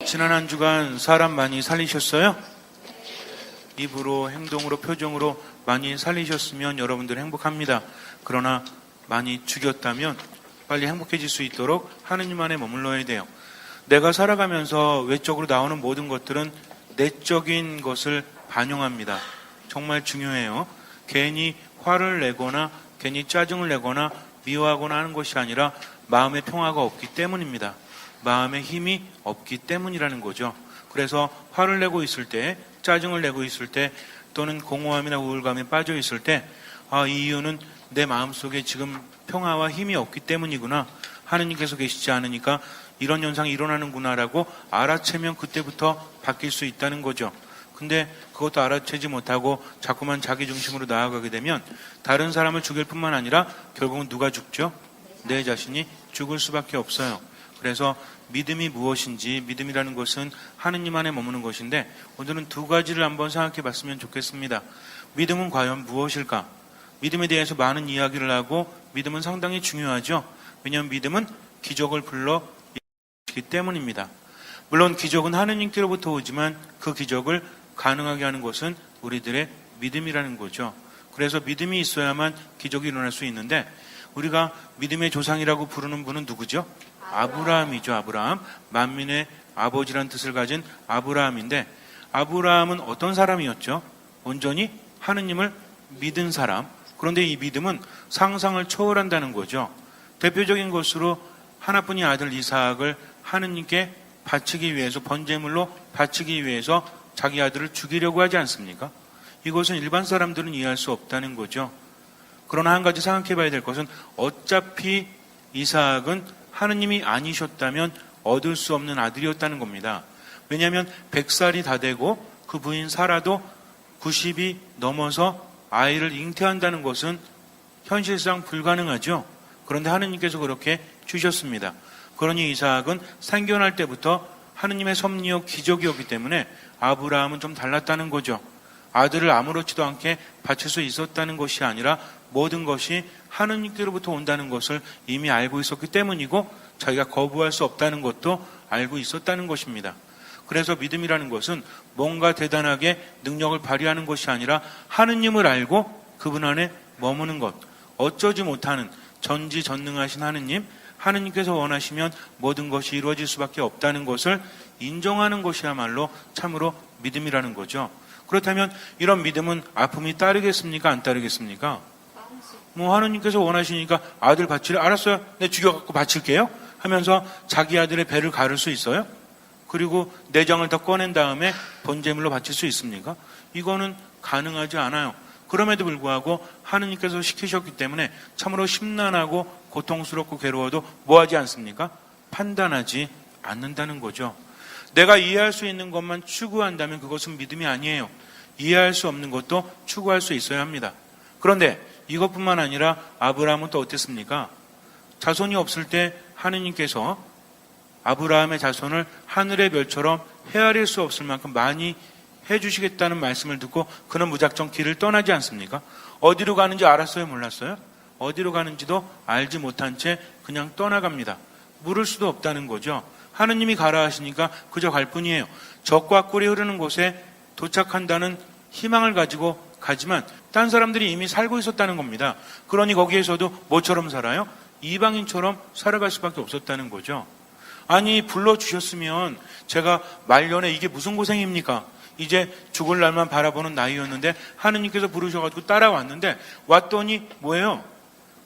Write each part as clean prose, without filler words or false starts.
지난 한 주간 사람 많이 살리셨어요? 입으로, 행동으로, 표정으로 많이 살리셨으면 여러분들 행복합니다. 그러나 많이 죽였다면 빨리 행복해질 수 있도록 하느님 안에 머물러야 돼요. 내가 살아가면서 외적으로 나오는 모든 것들은 내적인 것을 반영합니다. 정말 중요해요. 괜히 화를 내거나 괜히 짜증을 내거나 미워하거나 하는 것이 아니라 마음의 평화가 없기 때문입니다. 마음의 힘이 없기 때문이라는 거죠. 그래서 화를 내고 있을 때, 짜증을 내고 있을 때, 또는 공허함이나 우울감에 빠져 있을 때, 이 이유는 내 마음속에 지금 평화와 힘이 없기 때문이구나. 하느님께서 계시지 않으니까 이런 현상이 일어나는구나라고 알아채면 그때부터 바뀔 수 있다는 거죠. 근데 그것도 알아채지 못하고 자꾸만 자기 중심으로 나아가게 되면 다른 사람을 죽일 뿐만 아니라 결국은 누가 죽죠? 내 자신이 죽을 수밖에 없어요. 그래서 믿음이 무엇인지, 믿음이라는 것은 하느님 안에 머무는 것인데 오늘은 두 가지를 한번 생각해 봤으면 좋겠습니다. 믿음은 과연 무엇일까? 믿음에 대해서 많은 이야기를 하고 믿음은 상당히 중요하죠. 왜냐하면 믿음은 기적을 불러일으키기 때문입니다. 물론 기적은 하느님께로부터 오지만 그 기적을 가능하게 하는 것은 우리들의 믿음이라는 거죠. 그래서 믿음이 있어야만 기적이 일어날 수 있는데 우리가 믿음의 조상이라고 부르는 분은 누구죠? 아브라함이죠. 아브라함. 만민의 아버지란 뜻을 가진 아브라함인데 아브라함은 어떤 사람이었죠? 온전히 하느님을 믿은 사람. 그런데 이 믿음은 상상을 초월한다는 거죠. 대표적인 것으로 하나뿐인 아들 이삭을 하느님께 바치기 위해서, 번제물로 바치기 위해서 자기 아들을 죽이려고 하지 않습니까? 이것은 일반 사람들은 이해할 수 없다는 거죠. 그러나 한 가지 생각해 봐야 될 것은 어차피 이삭은 하느님이 아니셨다면 얻을 수 없는 아들이었다는 겁니다. 왜냐하면 100살이 다 되고 그 부인 사라도 90이 넘어서 아이를 잉태한다는 것은 현실상 불가능하죠. 그런데 하느님께서 그렇게 주셨습니다. 그러니 이삭은 생겨날 때부터 하느님의 섭리요 기적이었기 때문에 아브라함은 좀 달랐다는 거죠. 아들을 아무렇지도 않게 바칠 수 있었다는 것이 아니라 모든 것이 하느님께로부터 온다는 것을 이미 알고 있었기 때문이고 자기가 거부할 수 없다는 것도 알고 있었다는 것입니다. 그래서 믿음이라는 것은 뭔가 대단하게 능력을 발휘하는 것이 아니라 하느님을 알고 그분 안에 머무는 것, 어쩌지 못하는 전지전능하신 하느님, 하느님께서 원하시면 모든 것이 이루어질 수밖에 없다는 것을 인정하는 것이야말로 참으로 믿음이라는 거죠. 그렇다면 이런 믿음은 아픔이 따르겠습니까? 안 따르겠습니까? 하느님께서 원하시니까 아들 바치래. 알았어요. 내 죽여갖고 바칠게요. 하면서 자기 아들의 배를 가를 수 있어요? 그리고 내장을 더 꺼낸 다음에 번제물로 바칠 수 있습니까? 이거는 가능하지 않아요. 그럼에도 불구하고 하느님께서 시키셨기 때문에 참으로 심란하고 고통스럽고 괴로워도 뭐하지 않습니까? 판단하지 않는다는 거죠. 내가 이해할 수 있는 것만 추구한다면 그것은 믿음이 아니에요. 이해할 수 없는 것도 추구할 수 있어야 합니다. 그런데 이것뿐만 아니라 아브라함은 또 어땠습니까? 자손이 없을 때 하느님께서 아브라함의 자손을 하늘의 별처럼 헤아릴 수 없을 만큼 많이 해주시겠다는 말씀을 듣고 그는 무작정 길을 떠나지 않습니까? 어디로 가는지 알았어요? 몰랐어요? 어디로 가는지도 알지 못한 채 그냥 떠나갑니다. 물을 수도 없다는 거죠. 하느님이 가라 하시니까 그저 갈 뿐이에요. 적과 꿀이 흐르는 곳에 도착한다는 희망을 가지고 가지만 딴 사람들이 이미 살고 있었다는 겁니다. 그러니 거기에서도 뭐처럼 살아요? 이방인처럼 살아갈 수밖에 없었다는 거죠. 아니 불러주셨으면 제가 말년에 이게 무슨 고생입니까? 이제 죽을 날만 바라보는 나이였는데 하느님께서 부르셔가지고 따라왔는데 왔더니 뭐예요?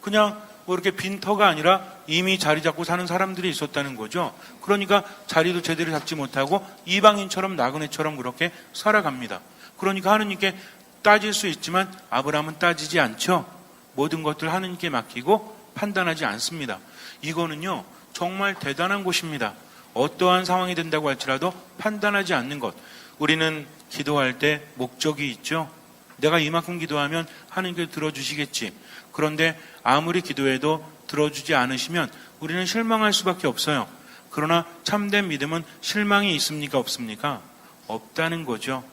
그냥 뭐 이렇게 빈터가 아니라 이미 자리 잡고 사는 사람들이 있었다는 거죠. 그러니까 자리도 제대로 잡지 못하고 이방인처럼 나그네처럼 그렇게 살아갑니다. 그러니까 하느님께 따질 수 있지만 아브라함은 따지지 않죠. 모든 것들 하느님께 맡기고 판단하지 않습니다. 이거는요 정말 대단한 것입니다. 어떠한 상황이 된다고 할지라도 판단하지 않는 것. 우리는 기도할 때 목적이 있죠. 내가 이만큼 기도하면 하느님께서 들어주시겠지. 그런데 아무리 기도해도 들어주지 않으시면 우리는 실망할 수밖에 없어요. 그러나 참된 믿음은 실망이 있습니까? 없습니까? 없다는 거죠.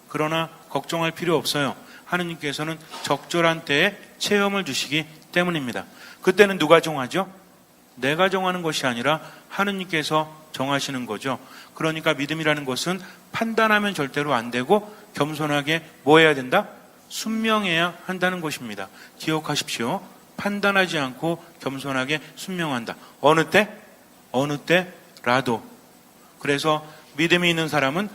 그러나 걱정할 필요 없어요. 하느님께서는 적절한 때에 체험을 주시기 때문입니다. 그때는 누가 정하죠? 내가 정하는 것이 아니라 하느님께서 정하시는 거죠. 그러니까 믿음이라는 것은 판단하면 절대로 안 되고 겸손하게 뭐 해야 된다? 순명해야 한다는 것입니다. 기억하십시오. 판단하지 않고 겸손하게 순명한다. 어느 때? 어느 때라도. 그래서 믿음이 있는 사람은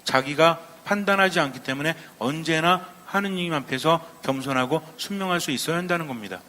자기가 판단하지 않기 때문에 언제나 하느님 앞에서 겸손하고 순명할 수 있어야 한다는 겁니다.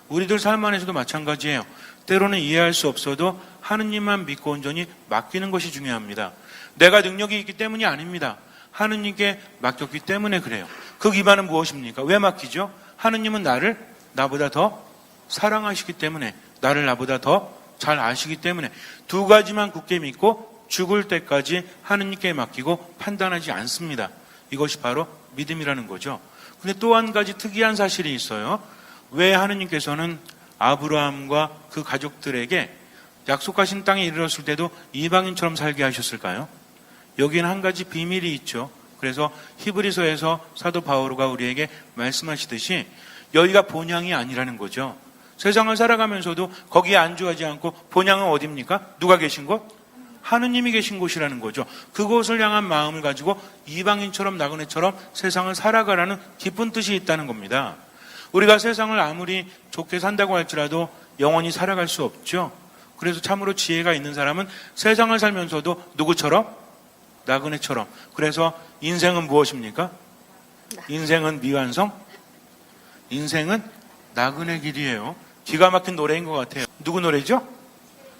우리들 삶 안에서도 마찬가지예요. 때로는 이해할 수 없어도 하느님만 믿고 온전히 맡기는 것이 중요합니다. 내가 능력이 있기 때문이 아닙니다. 하느님께 맡겼기 때문에 그래요. 그 기반은 무엇입니까? 왜 맡기죠? 하느님은 나를 나보다 더 사랑하시기 때문에, 나를 나보다 더 잘 아시기 때문에 두 가지만 굳게 믿고 죽을 때까지 하느님께 맡기고 판단하지 않습니다. 이것이 바로 믿음이라는 거죠. 근데 또 한 가지 특이한 사실이 있어요. 왜 하느님께서는 아브라함과 그 가족들에게 약속하신 땅에 이르렀을 때도 이방인처럼 살게 하셨을까요? 여기는 한 가지 비밀이 있죠. 그래서 히브리서에서 사도 바오로가 우리에게 말씀하시듯이 여기가 본향이 아니라는 거죠. 세상을 살아가면서도 거기에 안주하지 않고 본향은 어디입니까? 누가 계신 곳? 하느님이 계신 곳이라는 거죠. 그곳을 향한 마음을 가지고 이방인처럼 나그네처럼 세상을 살아가라는 깊은 뜻이 있다는 겁니다. 우리가 세상을 아무리 좋게 산다고 할지라도 영원히 살아갈 수 없죠. 그래서 참으로 지혜가 있는 사람은 세상을 살면서도 누구처럼? 나그네처럼. 그래서 인생은 무엇입니까? 인생은 미완성? 인생은 나그네 길이에요. 기가 막힌 노래인 것 같아요. 누구 노래죠?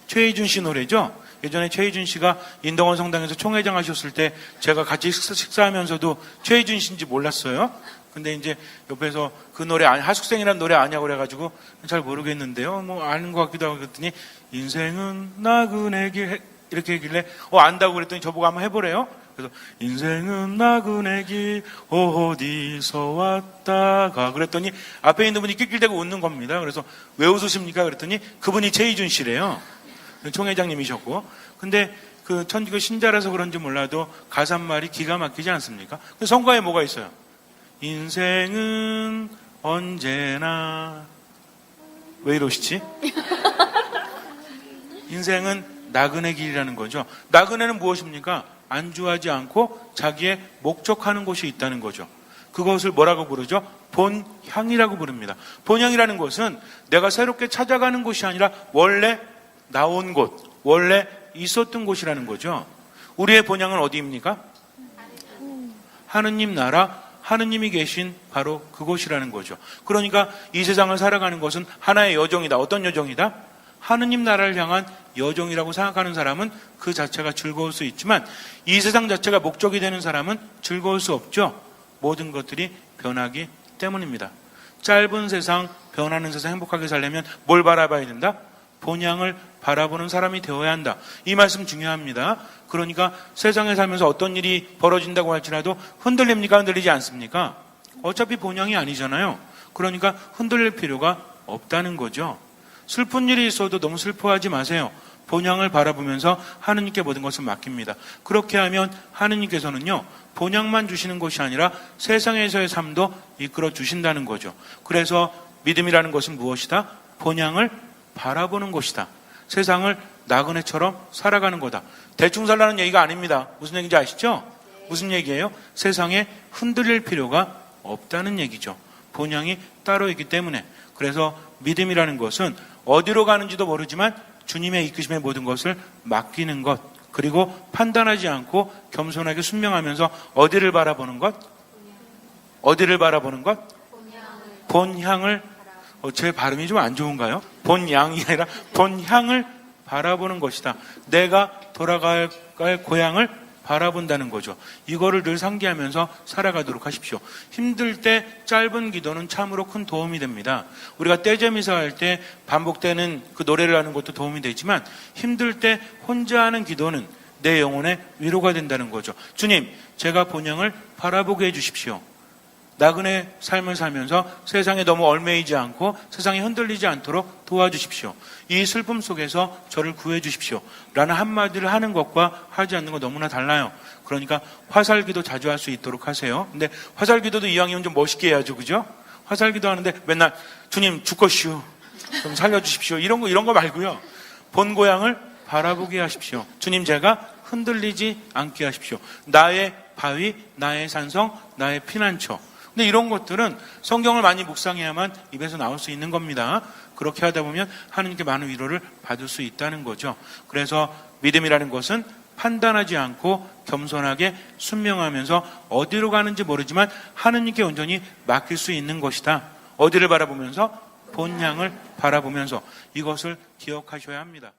최희준 씨 노래죠? 예전에 최희준 씨가 인덕원 성당에서 총회장 하셨을 때 제가 같이 식사하면서도 최희준 씨인지 몰랐어요. 근데 이제 옆에서 그 노래 하숙생이라는 노래 아냐고 그래가지고 잘 모르겠는데요. 뭐 아는 것 같기도 하고 그랬더니 인생은 나그네 길 이렇게 얘기길래 안다고 그랬더니 저보고 한번 해보래요. 그래서 인생은 나그네 길 어디서 왔다가 그랬더니 앞에 있는 분이 낄낄대고 웃는 겁니다. 그래서 왜 웃으십니까? 그랬더니 그분이 최희준 씨래요. 총회장님이셨고. 근데 그 천주교 신자라서 그런지 몰라도 가사말이 기가 막히지 않습니까? 성가에 뭐가 있어요? 인생은 언제나 왜 이러시지? 인생은 나그네 길이라는 거죠. 나그네는 무엇입니까? 안주하지 않고 자기의 목적하는 곳이 있다는 거죠. 그것을 뭐라고 부르죠? 본향이라고 부릅니다. 본향이라는 것은 내가 새롭게 찾아가는 곳이 아니라 원래 나온 곳, 원래 있었던 곳이라는 거죠. 우리의 본향은 어디입니까? 하느님 나라, 하느님이 계신 바로 그곳이라는 거죠. 그러니까 이 세상을 살아가는 것은 하나의 여정이다. 어떤 여정이다? 하느님 나라를 향한 여정이라고 생각하는 사람은 그 자체가 즐거울 수 있지만 이 세상 자체가 목적이 되는 사람은 즐거울 수 없죠. 모든 것들이 변하기 때문입니다. 짧은 세상, 변하는 세상 행복하게 살려면 뭘 바라봐야 된다? 본향을 바라보는 사람이 되어야 한다. 이 말씀 중요합니다. 그러니까 세상에 살면서 어떤 일이 벌어진다고 할지라도 흔들립니까? 흔들리지 않습니까? 어차피 본향이 아니잖아요. 그러니까 흔들릴 필요가 없다는 거죠. 슬픈 일이 있어도 너무 슬퍼하지 마세요. 본향을 바라보면서 하느님께 모든 것을 맡깁니다. 그렇게 하면 하느님께서는요, 본향만 주시는 것이 아니라 세상에서의 삶도 이끌어 주신다는 거죠. 그래서 믿음이라는 것은 무엇이다? 본향을 바라보는 것이다. 세상을 나그네처럼 살아가는 거다. 대충 살라는 얘기가 아닙니다. 무슨 얘기인지 아시죠? 무슨 얘기예요? 세상에 흔들릴 필요가 없다는 얘기죠. 본향이 따로 있기 때문에. 그래서 믿음이라는 것은 어디로 가는지도 모르지만 주님의 이끄심에 모든 것을 맡기는 것, 그리고 판단하지 않고 겸손하게 순명하면서 어디를 바라보는 것? 어디를 바라보는 것? 본향을. 제 발음이 좀 안 좋은가요? 본향이 아니라 본향을 바라보는 것이다. 내가 돌아갈 고향을 바라본다는 거죠. 이거를 늘 상기하면서 살아가도록 하십시오. 힘들 때 짧은 기도는 참으로 큰 도움이 됩니다. 우리가 떼제미사 할 때 반복되는 그 노래를 하는 것도 도움이 되지만 힘들 때 혼자 하는 기도는 내 영혼의 위로가 된다는 거죠. 주님, 제가 본향을 바라보게 해주십시오. 나그네 삶을 살면서 세상에 너무 얽매이지 않고 세상에 흔들리지 않도록 도와주십시오. 이 슬픔 속에서 저를 구해 주십시오. 라는 한마디를 하는 것과 하지 않는 것 너무나 달라요. 그러니까 화살기도 자주 할 수 있도록 하세요. 근데 화살기도도 이왕이면 좀 멋있게 해야죠. 그죠? 화살기도 하는데 맨날 주님 죽겠슈, 좀 살려주십시오. 이런 거 말고요. 본 고향을 바라보게 하십시오. 주님, 제가 흔들리지 않게 하십시오. 나의 바위, 나의 산성, 나의 피난처. 근데 이런 것들은 성경을 많이 묵상해야만 입에서 나올 수 있는 겁니다. 그렇게 하다 보면 하나님께 많은 위로를 받을 수 있다는 거죠. 그래서 믿음이라는 것은 판단하지 않고 겸손하게 순명하면서 어디로 가는지 모르지만 하나님께 온전히 맡길 수 있는 것이다. 어디를 바라보면서? 본향을 바라보면서 이것을 기억하셔야 합니다.